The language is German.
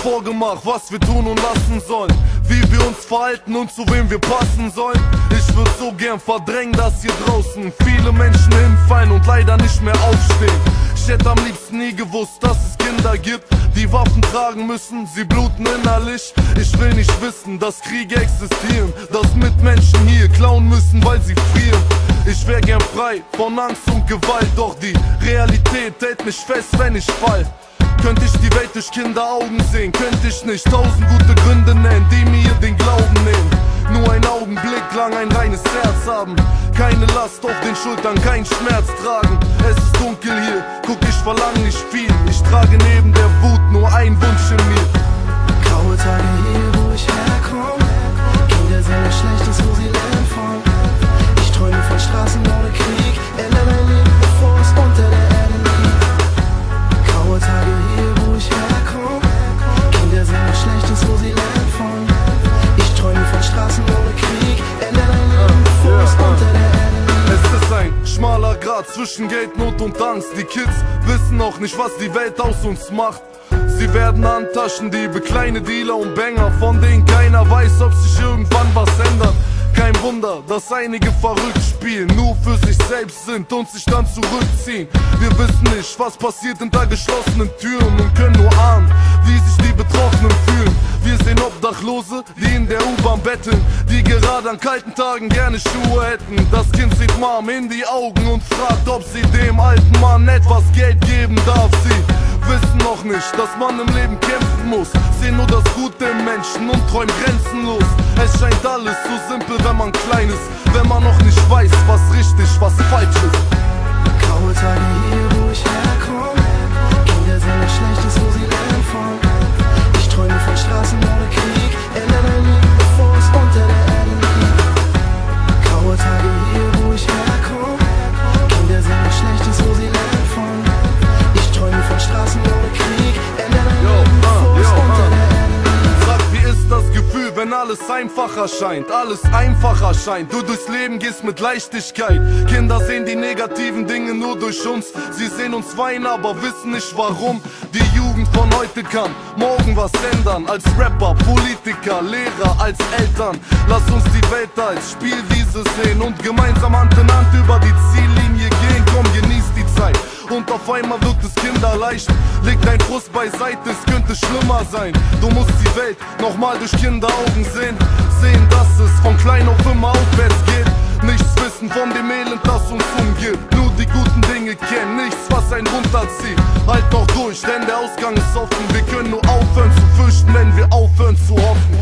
vorgemacht, was wir tun und lassen sollen, wie wir uns verhalten und zu wem wir passen sollen. Ich würd so gern verdrängen, dass hier draußen viele Menschen hinfallen und leider nicht mehr aufstehen. Ich hätte am liebsten nie gewusst, dass es Kinder gibt, die Waffen tragen müssen, sie bluten innerlich. Ich will nicht wissen, dass Kriege existieren, dass Mitmenschen hier klauen müssen, weil sie frieren. Ich wär gern frei von Angst und Gewalt, doch die Realität hält mich fest, wenn ich fall. Könnte ich die Welt durch Kinderaugen sehen, könnte ich nicht 1000 gute Gründe nennen, die mir den Glauben nehmen. Nur ein Augenblick lang ein reines Herz haben, keine Last auf den Schultern, kein Schmerz tragen. Es ist dunkel hier, guck, ich verlang nicht viel, ich trage neben der Wut nur einen Wunsch in mir. Graue Tage hier, wo ich herkomme, Kinder sehen das Schlechtes, wo sie lernen von. Ich träume von Straßen ohne Krieg, ändere mein Leben, bevor es unter der Erde liegt. Graue Tage hier, wo ich herkomme, Kinder sehen das Schlechtes, wo sie lernen von. Ich träume von Straßen ohne Krieg, ändere mein Leben, bevor es unter der Erde liegt. Es ist ein schmaler Grat zwischen Geldnot und Angst. Die Kids wissen noch nicht, was die Welt aus uns macht. Sie werden Handtaschendiebe, kleine Dealer und Banger, von denen keiner weiß, ob sich irgendwann was ändert. Kein Wunder, dass einige verrückt spielen, nur für sich selbst sind und sich dann zurückziehen. Wir wissen nicht, was passiert hinter geschlossenen Türen und können nur ahnen, wie sich die Betroffenen fühlen. Wir sehen Obdachlose, die in der U-Bahn betteln, die gerade an kalten Tagen gerne Schuhe hätten. Das Kind sieht Mom in die Augen und fragt, ob sie dem alten Mann etwas Geld geben darf. Sie wissen noch nicht, dass man im Leben kämpfen muss, sehen nur das Gute im Menschen und träumen grenzenlos. Es scheint alles so simpel, wenn man klein ist, wenn man noch nicht weiß, was richtig, was falsch ist. Graue Tage hier, wo ich herkomme, Kinder sehen das Schlechtes, wo sie lernen von. Ich träume von Straßen ohne Krieg, ändere mein Leben, bevor es unter der Erde liegt. Graue Tage hier, wo ich herkomme, Kinder sehen das Schlechtes, wo sie lernen von. Ich träume von Straßen ohne Krieg, ändere mein Leben, bevor es unter der Erde liegt. Sag, wie ist das Gefühl, wenn alles einfacher scheint, alles einfacher scheint, du durchs Leben gehst mit Leichtigkeit. Kinder sehen die negativen Dinge nur durch uns, sie sehen uns weinen, aber wissen nicht warum. Die Jugend von heute kann morgen was ändern, als Rapper, Politiker, Lehrer, als Eltern. Lass uns die Welt als Spielwiese sehen und gemeinsam Hand in Hand über die Ziellinie gehen. Komm, genieß die Zeit. Und auf einmal wird es kinderleicht. Leg dein Frust beiseite, es könnte schlimmer sein. Du musst die Welt nochmal durch Kinderaugen sehen. Sehen, dass es von klein auf immer aufwärts geht. Nichts wissen von dem Elend, das uns umgibt. Nur die guten Dinge kennen, nichts, was einen runterzieht. Halt doch durch, denn der Ausgang ist offen. Wir können nur aufhören zu fürchten, wenn wir aufhören zu hoffen.